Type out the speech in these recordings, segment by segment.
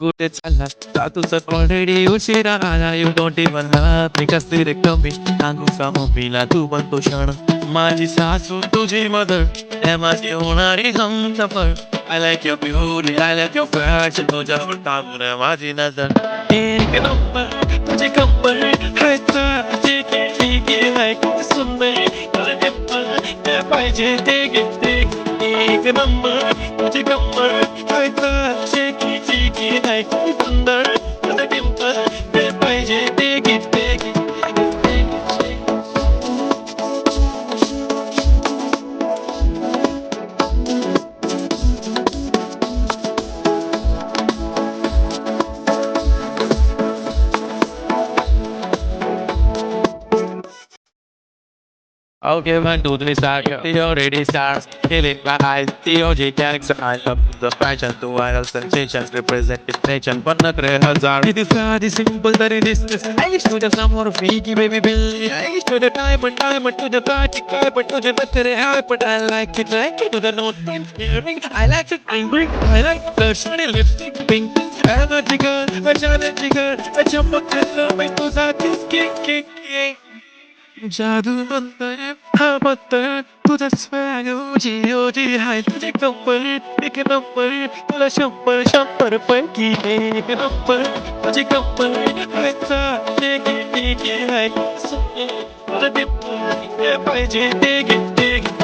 कुठे चालला का तुझं ऑलरेडी उशिरा आला यू डोंट इवन लव्ह मी कसली रे कमी सांगू का मम्मीला तू बनतो क्षण माझी सासू तुझी मदर हे माझी होणारी Humsafar I like your beauty, I like your fashion तुझ्यावर टाकून आहे माझी नजर एक नंबर तुझे कंबर हाय तुझे की हाय किती सुंदर तुझे टिप्पल ते पाहिजे ते घे ते एक नंबर तुझे कंबर हाय तुझे की हाय किती सुंदर तुझे टिप्पल ते पाहिजे ते घे ते Okay, 1, 2, 3, start. Theo ready starts. Killing my eyes. Theo J Galaxy. I love the fashion. The viral sensations represent its nation. But not a hazard. It is very simple that it is. I used to the summer of Fiji, baby Bill. I used to the diamond to the party car, but to the better high, but I like it to the note hearing. I like the green, I like the shiny lipstick pink. I'm a jigger, a challenge jigger, a jump of the way to that is kick. जादू बनतंय हा बनतंय तुझं swag ओजी ओजी हाय तुझे कंबर एक number तुला शंभर शंभर पैकी एक नंबर तुझी कंबर हाय चालते की हाय तुझं डिंपल पाहिजे ते घे ते घे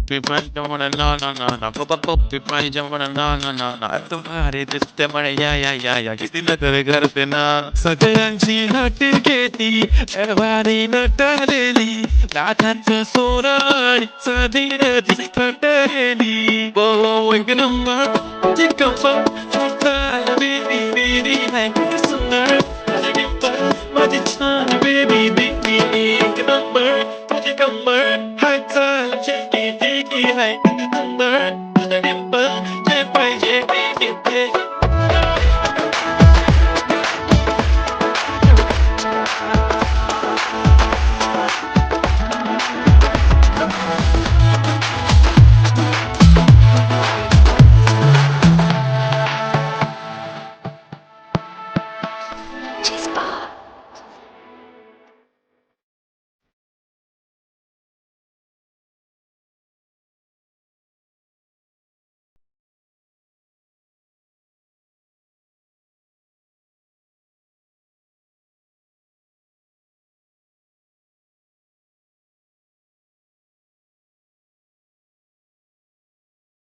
Puppy man, don't wanna no. Puppy man, don't wanna no. तुम्हारे रिश्ते मरे या किसी न करे घर पे ना सगळ्यांची नट घेती एवारी नटलेली लाटांचं सोनं आणि चांदीची कटलेली वो एक नंबर चिकन बेबी हाय किती सुंदर माझी डिंपल माझी छान बेबी एक नंबर तुझी कंबर हाय चाल शेकी हाय सुंदर